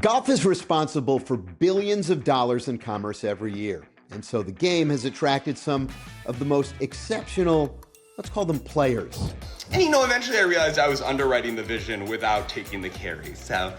Golf is responsible for billions of dollars in commerce every year. And so the game has attracted some of the most exceptional, let's call them players. And eventually I realized I was underwriting the vision without taking the carry. So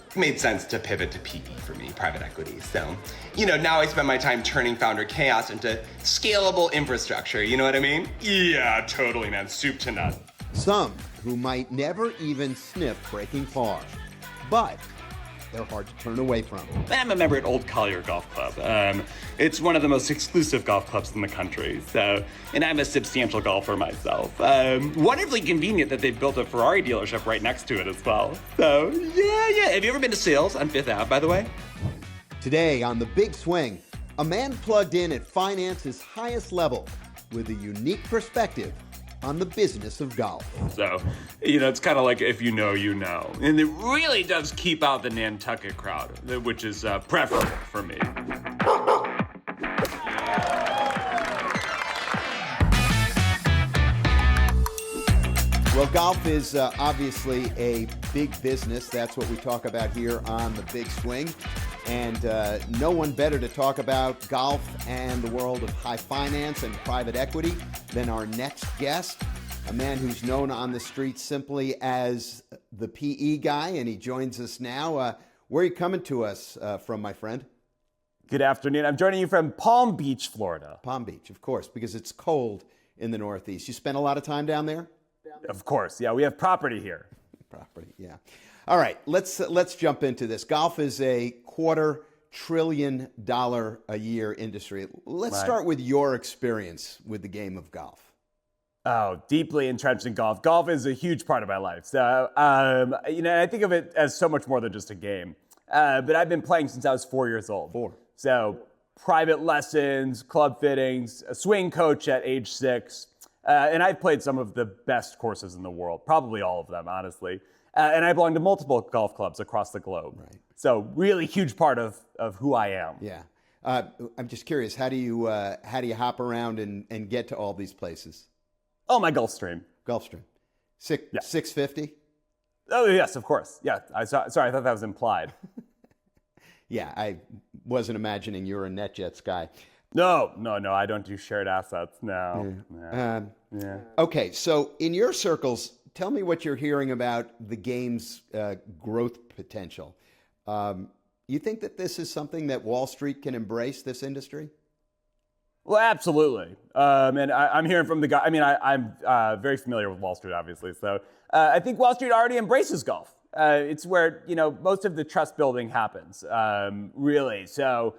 it made sense to pivot to PE for me, private equity. So, now I spend my time turning founder chaos into scalable infrastructure. You know what I mean? Yeah, totally, man. Soup to nut. Some who might never even sniff breaking par. But they're hard to turn away from. I'm a member at Old Collier Golf Club. It's one of the most exclusive golf clubs in the country. And I'm a substantial golfer myself. Wonderfully convenient that they've built a Ferrari dealership right next to it as well. So, yeah. Have you ever been to Sales on Fifth Ave, by the way? Today on The Big Swing, a man plugged in at finance's highest level with a unique perspective on the business of golf. So, it's kind of like if you know, you know. And it really does keep out the Nantucket crowd, which is preferable for me. Well, golf is obviously a big business. That's what we talk about here on The Big Swing. And no one better to talk about golf and the world of high finance and private equity than our next guest, a man who's known on the street simply as the PE guy, and he joins us now. Where are you coming to us from, my friend? Good afternoon. I'm joining you from Palm Beach, Florida. Palm Beach, of course, because it's cold in the Northeast. You spend a lot of time down there? Of course, yeah. We have property here. Property, yeah. All right, let's jump into this. Golf is a $250 billion a year industry. Let's start with your experience with the game of golf. Oh, deeply entrenched in golf. Golf is a huge part of my life. So, I think of it as so much more than just a game. But I've been playing since I was 4 years old. So, private lessons, club fittings, a swing coach at age 6. And I've played some of the best courses in the world, probably all of them, honestly. And I belong to multiple golf clubs across the globe. Right. So really huge part of who I am. Yeah. I'm just curious, how do you hop around and get to all these places? Oh, my Gulfstream. Gulfstream. 650? Oh, yes, of course. Yeah. Sorry, I thought that was implied. Yeah, I wasn't imagining you were a NetJets guy. No, I don't do shared assets. No. Yeah. Okay, so in your circles, tell me what you're hearing about the game's growth potential. You think that this is something that Wall Street can embrace, this industry? Well, absolutely. And I'm hearing from the guy. I mean, I'm very familiar with Wall Street, obviously. So I think Wall Street already embraces golf. It's where most of the trust building happens, really. So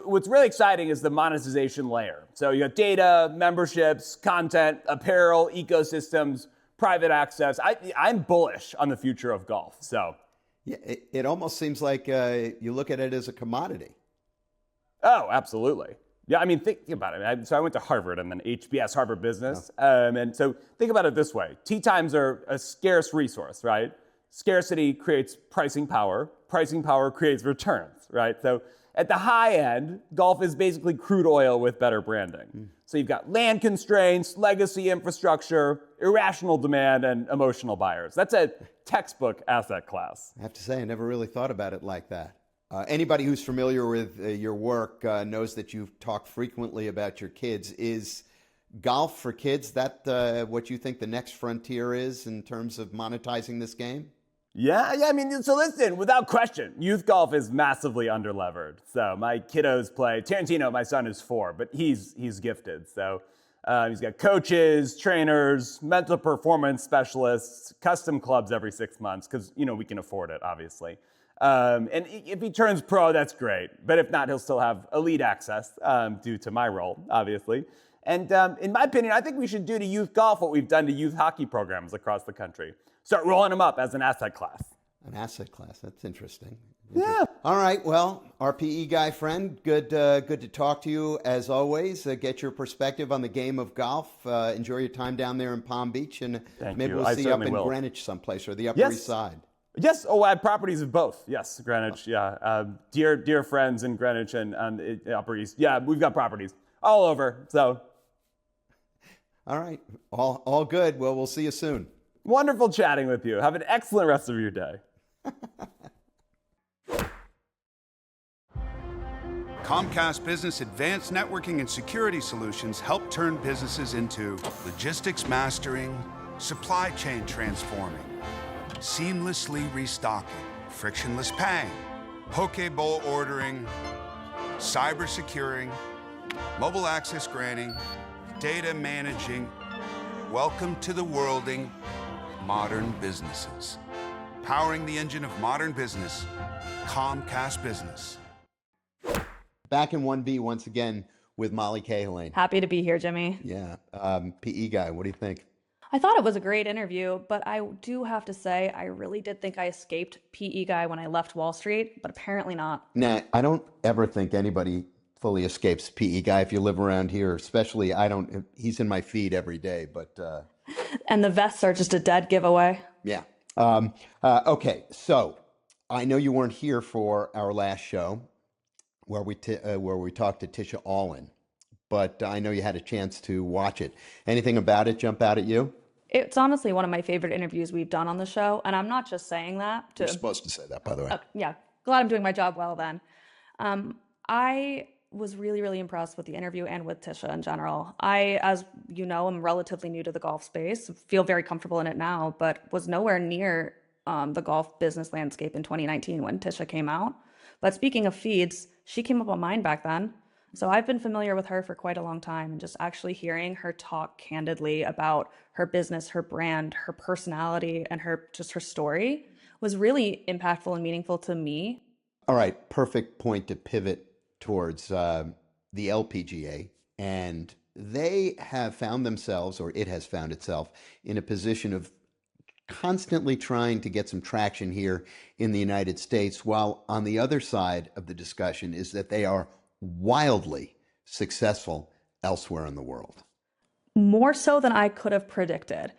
what's really exciting is the monetization layer. So you got data, memberships, content, apparel, ecosystems, private access. I'm bullish on the future of golf. So yeah, it almost seems like you look at it as a commodity. Oh, absolutely. Yeah, I mean, think about it. So I went to Harvard and then HBS, Harvard Business. And so think about it this way. Tee times are a scarce resource, right? Scarcity creates pricing power. Pricing power creates returns, right? So at the high end, golf is basically crude oil with better branding. So you've got land constraints, legacy infrastructure, irrational demand, and emotional buyers. That's a textbook asset class. I have to say, I never really thought about it like that. Anybody who's familiar with your work knows that you've talked frequently about your kids. Is golf for kids that what you think the next frontier is in terms of monetizing this game? Yeah, I mean, so listen, without question, youth golf is massively underlevered. So my kiddos play, Tarantino, my son is 4, but he's gifted. So he's got coaches, trainers, mental performance specialists, custom clubs every 6 months, because, we can afford it, obviously. And if he turns pro, that's great. But if not, he'll still have elite access due to my role, obviously. And in my opinion, I think we should do to youth golf what we've done to youth hockey programs across the country. Start rolling them up as an asset class. An asset class. That's interesting. Yeah. All right. Well, our PE guy friend, good to talk to you as always. Get your perspective on the game of golf. Enjoy your time down there in Palm Beach, and maybe we'll see you up in Greenwich someplace or the Upper East Side. Yes. Oh, I have properties of both. Yes, Greenwich. Yeah. Dear friends in Greenwich and Upper East. Yeah, we've got properties all over. So. All right. All good. Well, we'll see you soon. Wonderful chatting with you. Have an excellent rest of your day. Comcast Business Advanced Networking and Security Solutions help turn businesses into logistics mastering, supply chain transforming, seamlessly restocking, frictionless paying, poke bowl ordering, cyber securing, mobile access granting, data managing. Welcome to the worlding modern businesses. Powering the engine of modern business, Comcast Business. Back in 1B once again with Mollie Cahillane. Happy to be here, Jimmy. Yeah. PE guy, what do you think? I thought it was a great interview, but I do have to say, I really did think I escaped PE guy when I left Wall Street, but apparently not. Nah, I don't ever think anybody fully escapes PE guy if you live around here, especially he's in my feed every day, but. And the vests are just a dead giveaway. Yeah. Okay, so I know you weren't here for our last show where we talked to Tisha Allen, but I know you had a chance to watch it. Anything about it jump out at you? It's honestly one of my favorite interviews we've done on the show, and I'm not just saying that. You're supposed to say that, by the way. Yeah, glad I'm doing my job well then. I was really, really impressed with the interview and with Tisha in general. I, as you know, am relatively new to the golf space, feel very comfortable in it now, but was nowhere near the golf business landscape in 2019 when Tisha came out. But speaking of feeds, she came up on mine back then. So I've been familiar with her for quite a long time, and just actually hearing her talk candidly about her business, her brand, her personality, and her story was really impactful and meaningful to me. All right, perfect point to pivot towards the LPGA. And they have found themselves, or it has found itself, in a position of constantly trying to get some traction here in the United States, while on the other side of the discussion is that they are wildly successful elsewhere in the world. More so than I could have predicted.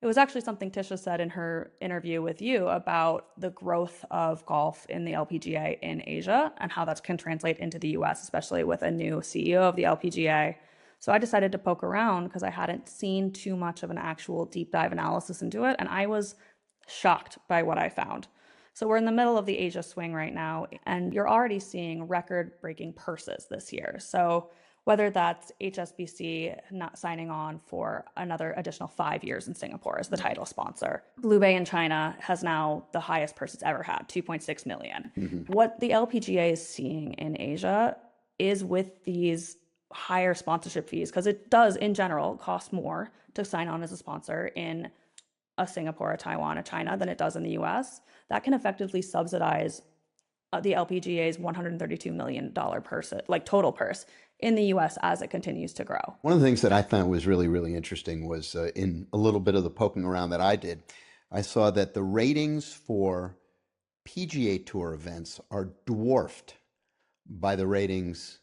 It was actually something Tisha said in her interview with you about the growth of golf in the LPGA in Asia and how that can translate into the US, especially with a new CEO of the LPGA. So I decided to poke around because I hadn't seen too much of an actual deep dive analysis into it, and I was shocked by what I found. So we're in the middle of the Asia swing right now, and you're already seeing record-breaking purses this year. So whether that's HSBC not signing on for another additional 5 years in Singapore as the title sponsor. Blue Bay in China has now the highest purse it's ever had, 2.6 million. Mm-hmm. What the LPGA is seeing in Asia is with these higher sponsorship fees, because it does in general cost more to sign on as a sponsor in a Singapore, a Taiwan, a China than it does in the US. That can effectively subsidize the LPGA's $132 million purse, like total purse in the US as it continues to grow. One of the things that I found was really, really interesting was in a little bit of the poking around that I did, I saw that the ratings for PGA Tour events are dwarfed by the ratings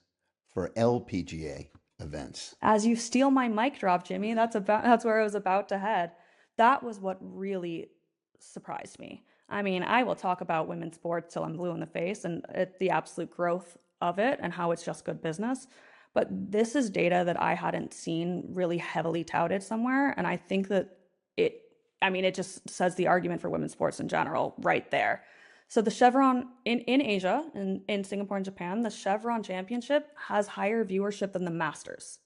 for LPGA events. As you steal my mic drop, Jimmy, that's where I was about to head. That was what really surprised me. I mean, I will talk about women's sports till I'm blue in the face and the absolute growth of it and how it's just good business. But this is data that I hadn't seen really heavily touted somewhere. And I think that it just says the argument for women's sports in general right there. So the Chevron in Asia, in Singapore and Japan, the Chevron Championship has higher viewership than the Masters.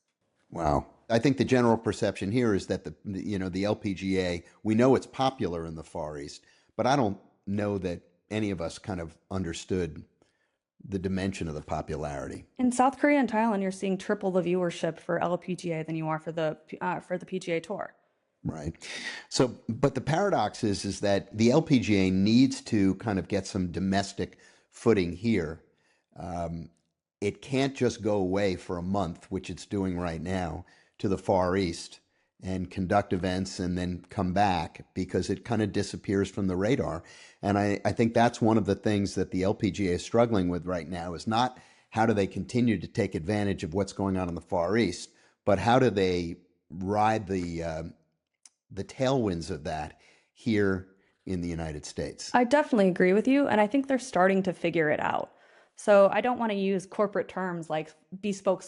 Wow. I think the general perception here is that the LPGA, we know it's popular in the Far East, but I don't know that any of us kind of understood the dimension of the popularity. In South Korea and Thailand, you're seeing triple the viewership for LPGA than you are for the PGA Tour. Right. So, but the paradox is that the LPGA needs to kind of get some domestic footing here. It can't just go away for a month, which it's doing right now, to the Far East and conduct events and then come back, because it kind of disappears from the radar. And I think that's one of the things that the LPGA is struggling with right now, is not how do they continue to take advantage of what's going on in the Far East, but how do they ride the tailwinds of that here in the United States. I definitely agree with you, and I think they're starting to figure it out. So I don't want to use corporate terms like bespoke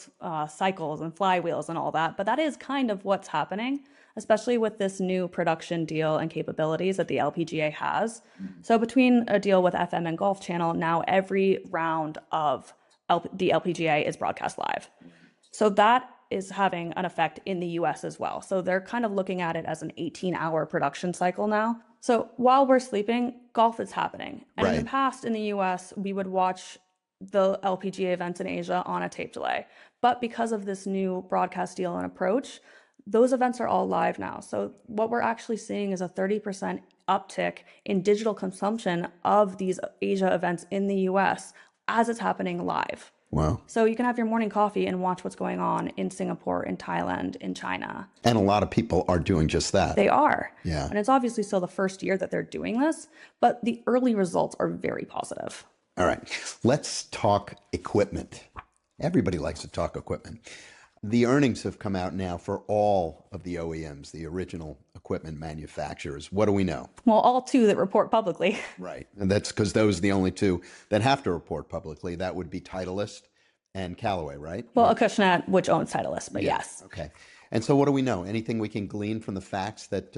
cycles and flywheels and all that, but that is kind of what's happening, especially with this new production deal and capabilities that the LPGA has. So between a deal with FM and Golf Channel, now every round of the LPGA is broadcast live. So that is having an effect in the US as well. So they're kind of looking at it as an 18-hour production cycle now. So while we're sleeping, golf is happening. And in the past in the US, we would watch the LPGA events in Asia on a tape delay. But because of this new broadcast deal and approach, those events are all live now. So what we're actually seeing is a 30% uptick in digital consumption of these Asia events in the US as it's happening live. Wow. So you can have your morning coffee and watch what's going on in Singapore, in Thailand, in China. And a lot of people are doing just that. They are. Yeah. And it's obviously still the first year that they're doing this, but the early results are very positive. All right. Let's talk equipment. Everybody likes to talk equipment. The earnings have come out now for all of the OEMs, the original equipment manufacturers. What do we know? Well, all two that report publicly. Right. And that's because those are the only two that have to report publicly. That would be Titleist and Callaway, right? Well, Acushnet, which owns Titleist, but yes. Okay. And so what do we know? Anything we can glean from the facts that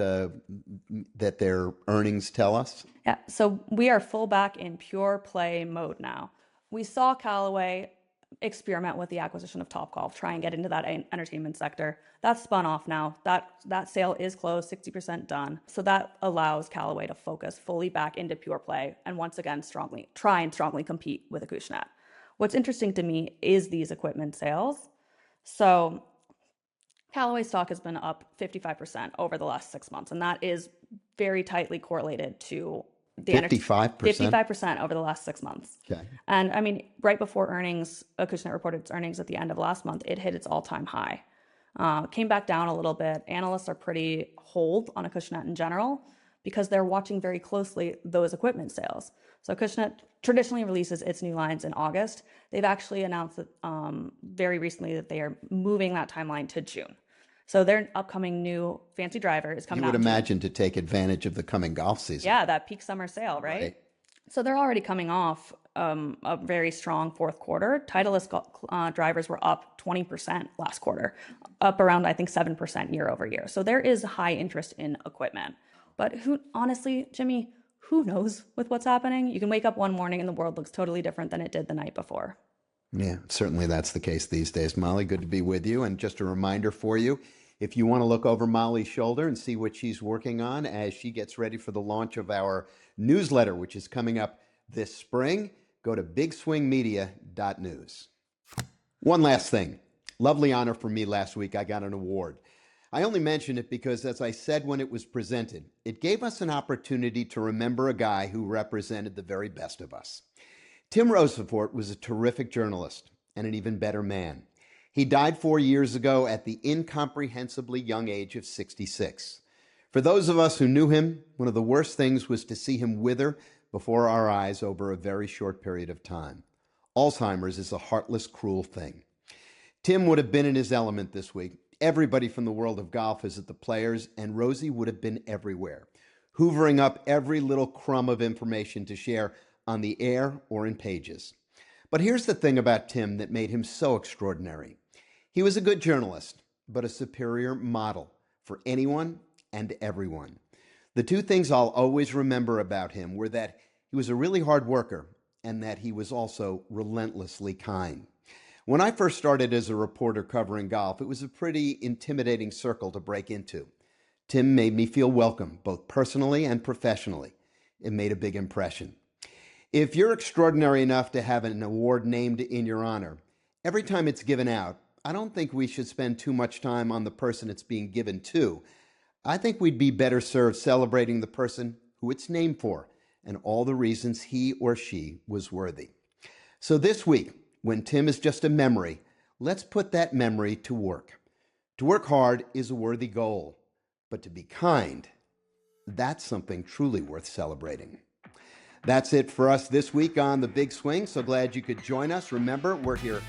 that their earnings tell us? Yeah, so we are full back in pure play mode now. We saw Callaway experiment with the acquisition of Topgolf, try and get into that entertainment sector. That's spun off now. That sale is closed, 60% done. So that allows Callaway to focus fully back into pure play and once again try and strongly compete with Acushnet. What's interesting to me is these equipment sales. So Callaway stock has been up 55% over the last 6 months, and that is very tightly correlated to the 55%? 55% over the last 6 months. Okay. And I mean, right before earnings, Acushnet reported its earnings at the end of last month, it hit its all-time high. Came back down a little bit. Analysts are pretty hold on Acushnet in general because they're watching very closely those equipment sales. So Acushnet traditionally releases its new lines in August. They've actually announced that very recently that they are moving that timeline to June. So their upcoming new fancy driver is coming out. You would imagine to take advantage of the coming golf season. Yeah, that peak summer sale, right? So they're already coming off a very strong fourth quarter. Titleist drivers were up 20% last quarter, up around, I think, 7% year over year. So there is high interest in equipment. But honestly, Jimmy, who knows with what's happening? You can wake up one morning and the world looks totally different than it did the night before. Yeah, certainly that's the case these days. Mollie, good to be with you. And just a reminder for you, if you want to look over Mollie's shoulder and see what she's working on as she gets ready for the launch of our newsletter, which is coming up this spring, go to bigswingmedia.news. One last thing. Lovely honor for me last week. I got an award. I only mention it because, as I said when it was presented, it gave us an opportunity to remember a guy who represented the very best of us. Tim Roosevelt was a terrific journalist and an even better man. He died 4 years ago at the incomprehensibly young age of 66. For those of us who knew him, one of the worst things was to see him wither before our eyes over a very short period of time. Alzheimer's is a heartless, cruel thing. Tim would have been in his element this week. Everybody from the world of golf is at the Players, and Rosie would have been everywhere, hoovering up every little crumb of information to share on the air or in pages. But here's the thing about Tim that made him so extraordinary. He was a good journalist, but a superior model for anyone and everyone. The two things I'll always remember about him were that he was a really hard worker and that he was also relentlessly kind. When I first started as a reporter covering golf, it was a pretty intimidating circle to break into. Tim made me feel welcome, both personally and professionally. It made a big impression. If you're extraordinary enough to have an award named in your honor, every time it's given out, I don't think we should spend too much time on the person it's being given to. I think we'd be better served celebrating the person who it's named for and all the reasons he or she was worthy. So this week, when Tim is just a memory, let's put that memory to work. To work hard is a worthy goal, but to be kind, that's something truly worth celebrating. That's it for us this week on The Big Swing. So glad you could join us. Remember, we're here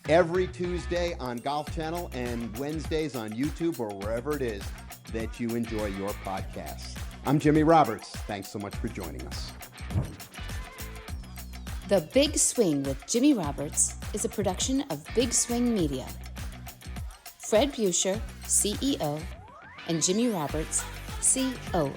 every Tuesday on Golf Channel and Wednesdays on YouTube or wherever it is that you enjoy your podcasts. I'm Jimmy Roberts. Thanks so much for joining us. The Big Swing with Jimmy Roberts is a production of Big Swing Media. Fred Buescher, CEO, and Jimmy Roberts, COO.